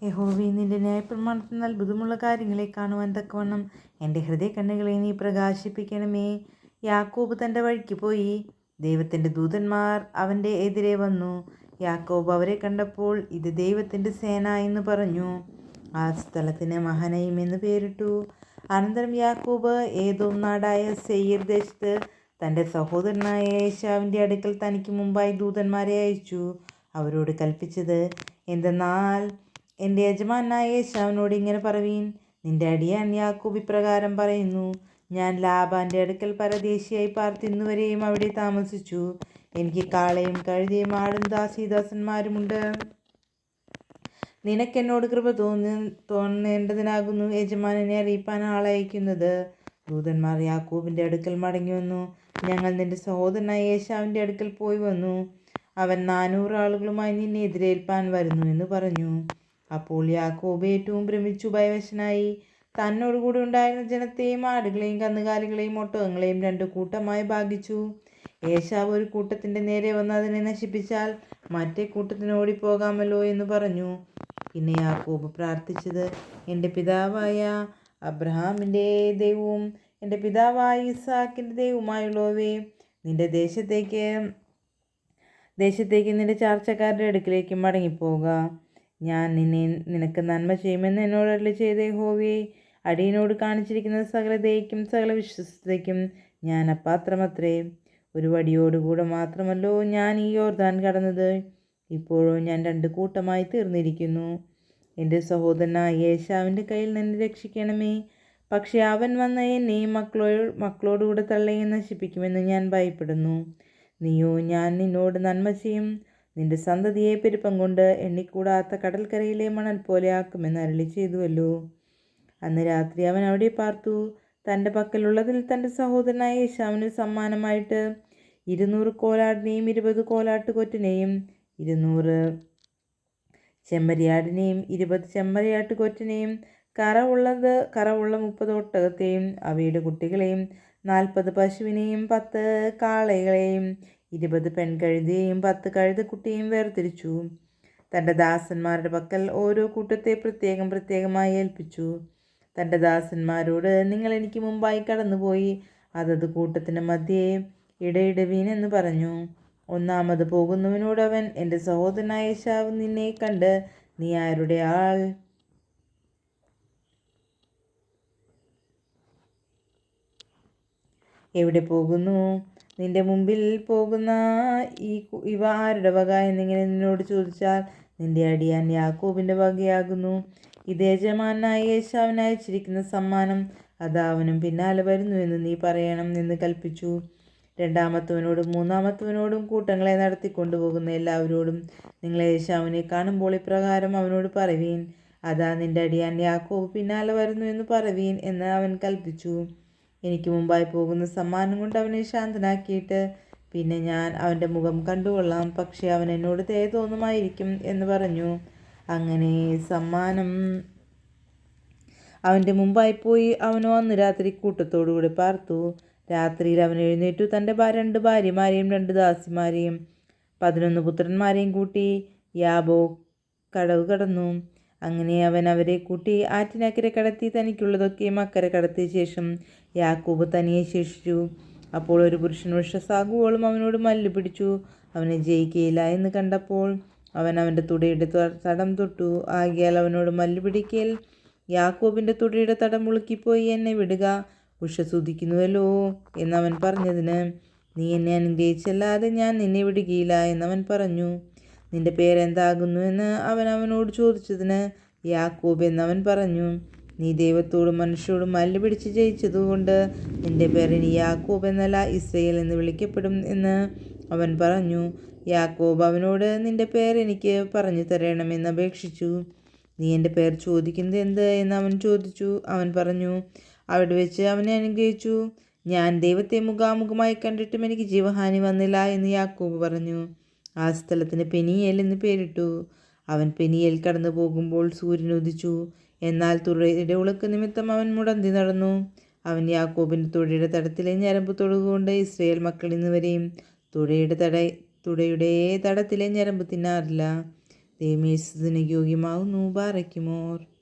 യഹോവേ, നിന്റെ ന്യായപ്രമാണത്തിൽ അത്ഭുതമുള്ള കാര്യങ്ങളെ കാണുവാൻ തക്കവണ്ണം എൻ്റെ ഹൃദയകണ്ണുകളെ നീ പ്രകാശിപ്പിക്കണമേ. യാക്കോബ് തൻ്റെ വഴിക്ക് പോയി. ദൈവത്തിൻ്റെ ദൂതന്മാർ അവൻ്റെ എതിരെ വന്നു. യാക്കോബ് അവരെ കണ്ടപ്പോൾ ഇത് ദൈവത്തിൻ്റെ സേന എന്ന് പറഞ്ഞു. ആ സ്ഥലത്തിന് മഹനയിം എന്ന് പേരിട്ടു. അനന്തരം യാക്കോബ് ഏദോം നാടായ സെയീർ ദേശത്ത് തൻ്റെ സഹോദരനായ ഏശാവിൻ്റെ അടുക്കൽ തനിക്ക് മുമ്പായി ദൂതന്മാരെ അയച്ചു. അവരോട് കൽപ്പിച്ചത് എന്തെന്നാൽ, എൻ്റെ യജമാനായ ഏശാവിനോട് ഇങ്ങനെ പറവീൻ, നിന്റെ അടിയാൻ യാക്കോബ് ഇപ്രകാരം പറയുന്നു, ഞാൻ ലാബാൻ്റെ അടുക്കൽ പരദേശിയായി പാർത്ത് ഇന്നുവരെയും അവിടെ താമസിച്ചു. എനിക്ക് കാളയും കഴുതയും ആടും ദാസീദാസന്മാരുമുണ്ട്. നിനക്കെന്നോട് കൃപ തോന്നേണ്ടതിനാകുന്നു യജമാനനെ അറിയിപ്പാൻ ആളയക്കുന്നത്. ദൂതന്മാർ യാക്കോബിൻ്റെ അടുക്കൽ മടങ്ങി വന്നു. ഞങ്ങൾ നിന്റെ സഹോദരനായ ഏശാവിൻ്റെ അടുക്കൽ പോയി വന്നു. അവൻ 400 ആളുകളുമായി നിന്നെ എതിരേൽപ്പാൻ വരുന്നു എന്ന് പറഞ്ഞു. അപ്പോൾ യാക്കോബ് ഏറ്റവും ഭ്രമിച്ചു ഭയവശനായി. തന്നോടുകൂടി ഉണ്ടായിരുന്ന ജനത്തെയും ആടുകളെയും കന്നുകാലികളെയും ഒട്ടകങ്ങളെയും 2 കൂട്ടമായി ഭാഗിച്ചു. ഏശാവ് ഒരു കൂട്ടത്തിൻ്റെ നേരെ വന്ന് അതിനെ നശിപ്പിച്ചാൽ മറ്റേ കൂട്ടത്തിന് ഓടിപ്പോകാമല്ലോ എന്ന് പറഞ്ഞു. പിന്നെ യാക്കോബ് പ്രാർത്ഥിച്ചത്, എൻ്റെ പിതാവായ അബ്രഹാമിൻ്റെ ദൈവവും എൻ്റെ പിതാവായ ഇസാക്കിൻ്റെ ദൈവവുമായുള്ളവേ, നിന്റെ ദേശത്തേക്ക് നിന്റെ ചാർച്ചക്കാരുടെ അടുക്കിലേക്ക് മടങ്ങിപ്പോവുക. ഞാൻ നിനക്ക് നന്മ ചെയ്യുമെന്ന് എന്നോട് അരുളി ചെയ്ത യഹോവേ, അടിയനോട് കാണിച്ചിരിക്കുന്ന സകല ദയയ്ക്കും സകല വിശ്വസ്തതയ്ക്കും ഞാൻ അപാത്രമത്രേ. ഒരു വടിയോടുകൂടെ മാത്രമല്ലോ ഞാൻ ഈ യോർദാൻ കടന്നത്. ഇപ്പോഴോ ഞാൻ 2 കൂട്ടമായി തീർന്നിരിക്കുന്നു. എൻ്റെ സഹോദരനായ ഏശാവിൻ്റെ കയ്യിൽ നിന്ന് രക്ഷിക്കണമേ. പക്ഷേ അവൻ വന്ന് എന്നെയും മക്കളോടുകൂടെ തള്ളയെ നശിപ്പിക്കുമെന്ന് ഞാൻ ഭയപ്പെടുന്നു. നീയോ, ഞാൻ നിന്നോട് നന്മ ചെയ്യും. നിന്റെ സന്തതിയെ പെരുപ്പം കൊണ്ട് എണ്ണിക്കൂടാത്ത കടൽക്കരയിലെ മണൽ പോലെ ആക്കുമെന്ന് അരുളി ചെയ്തുവല്ലോ. അന്ന് രാത്രി അവൻ അവിടെ പാർത്തു. തൻ്റെ പക്കലുള്ളതിൽ തൻ്റെ സഹോദരനായ ഏശാവിന് സമ്മാനമായിട്ട് 200 കോലാടിനെയും 20 കോലാട്ടുകൊറ്റനെയും 200 ചെമ്മരിയാടിനെയും 20 ചെമ്മരിയാട്ടുകൊറ്റനെയും കറവുള്ള 30 ഒട്ടകത്തെയും അവയുടെ കുട്ടികളെയും 40 പശുവിനെയും 10 കാളകളെയും 20 പെൺകഴുതയെയും 10 കഴുതക്കുട്ടിയെയും വേർതിരിച്ചു. തൻ്റെ ദാസന്മാരുടെ പക്കൽ ഓരോ കൂട്ടത്തെ പ്രത്യേകമായി ഏൽപ്പിച്ചു. തൻ്റെ ദാസന്മാരോട്, നിങ്ങൾ എനിക്ക് മുമ്പായി കടന്നുപോയി അതത് കൂട്ടത്തിന് മധ്യേ ഇടയിടുവീൻ എന്ന് പറഞ്ഞു. ഒന്നാമത് പോകുന്നവനോട് അവൻ, എൻ്റെ സഹോദരനായ ഏശാവ് നിന്നെ കണ്ട്, നീ ആരുടെ ആൾ? എവിടെ പോകുന്നു? നിന്റെ മുമ്പിൽ പോകുന്ന ഇവ ആരുടെ വക എന്നിങ്ങനെ നിന്നോട് ചോദിച്ചാൽ, നിന്റെ അടിയാൻ യാക്കോബിൻ്റെ വകയാകുന്നു. ഇത് യജമാനായ ഏശാവിന് അയച്ചിരിക്കുന്ന സമ്മാനം. അതാവനും പിന്നാലെ വരുന്നു എന്ന് നീ പറയണം എന്ന് കൽപ്പിച്ചു. 2-മത്തവനോടും 3-മത്തവനോടും കൂട്ടങ്ങളെ നടത്തിക്കൊണ്ടുപോകുന്ന എല്ലാവരോടും നിങ്ങൾ ഏശാവിനെ കാണുമ്പോൾ ഇപ്രകാരം അവനോട് പറവീൻ, അതാ നിന്റെ അടിയാൻ യാക്കോബ് പിന്നാലെ വരുന്നു എന്ന് പറവീൻ എന്ന് അവൻ കൽപ്പിച്ചു. എനിക്ക് മുമ്പായി പോകുന്ന സമ്മാനം കൊണ്ട് അവനെ ശാന്തനാക്കിയിട്ട് പിന്നെ ഞാൻ അവൻ്റെ മുഖം കണ്ടുകൊള്ളാം. പക്ഷേ അവൻ എന്നോട് ദയ തോന്നുമായിരിക്കും എന്ന് പറഞ്ഞു. അങ്ങനെ സമ്മാനം അവൻ്റെ മുമ്പായി പോയി. അവനോ അന്ന് രാത്രി കൂട്ടത്തോടുകൂടി പാർത്തു. രാത്രിയിൽ അവൻ എഴുന്നേറ്റു തൻ്റെ 2 ഭാര്യമാരെയും 2 ദാസിമാരെയും 11 പുത്രന്മാരെയും കൂട്ടി യാബോ കടവ് കടന്നു. അങ്ങനെ അവൻ അവരെ കൂട്ടി ആറ്റിനക്കരെ കടത്തി തനിക്കുള്ളതൊക്കെയും അക്കരെ കടത്തിയ ശേഷം യാക്കോബ് തനിയെ ശേഷിച്ചു. അപ്പോൾ ഒരു പുരുഷൻ വൃക്ഷസാകുവോളം അവനോട് മല്ല് പിടിച്ചു. അവനെ ജയിക്കയില്ല എന്ന് കണ്ടപ്പോൾ അവൻ അവൻ്റെ തുടയുടെ തടം തൊട്ടു. ആകിയാൽ അവനോട് മല്ല് പിടിക്കൽ, യാക്കോബിൻ്റെ തുടയുടെ തടം മുളുക്കിപ്പോയി, എന്നെ വിടുക, ഉഷസുദിക്കുന്നുവല്ലോ എന്നവൻ പറഞ്ഞതിന്, നീ എന്നെ അനുഗ്രഹിച്ചല്ലാതെ ഞാൻ നിന്നെ വിടുകയില്ല എന്നവൻ പറഞ്ഞു. നിന്റെ പേരെന്താകുന്നു എന്ന് അവൻ അവനോട് ചോദിച്ചതിന്, യാക്കോബ് എന്നവൻ പറഞ്ഞു. നീ ദൈവത്തോടും മനുഷ്യരോടും മല്ല് പിടിച്ച് ജയിച്ചതുകൊണ്ട് നിന്റെ പേർ ഇനി യാക്കോബ് എന്നല്ല ഇസ്രയേൽ എന്ന് വിളിക്കപ്പെടും എന്ന് അവൻ പറഞ്ഞു. യാക്കോബ് അവനോട്, നിന്റെ പേർ എനിക്ക് പറഞ്ഞു തരണമെന്ന് അപേക്ഷിച്ചു. നീ എൻ്റെ പേർ ചോദിക്കുന്നത് എന്ത് എന്ന് അവൻ ചോദിച്ചു. അവൻ പറഞ്ഞു. അവിടെ വെച്ച് അവനെ അനുഗ്രഹിച്ചു. ഞാൻ ദൈവത്തെ മുഖാമുഖമായി കണ്ടിട്ടും എനിക്ക് ജീവഹാനി വന്നില്ല എന്ന് യാക്കോബ് പറഞ്ഞു. ആ സ്ഥലത്തിന് പെനിയേൽ എന്ന് പേരിട്ടു. അവൻ പെനിയേൽ കടന്നു പോകുമ്പോൾ സൂര്യൻ ഉദിച്ചു. എന്നാൽ തുടയുടെ ഉളുക്ക് നിമിത്തം അവൻ മുടന്തി നടന്നു. അവൻ യാക്കോബിൻ്റെ തുടയുടെ തടത്തിലെ ഞരമ്പ് തൊടുകൊണ്ട് ഇസ്രയേൽ മക്കൾ ഇന്നുവരെയും തുടയുടെ തടത്തിലെ ഞരമ്പ് തിന്നാറില്ല. ദൈവമേ സ്തുതിക്ക് യോഗ്യമാകുന്നു. ബാറയ്ക്കുമോർ.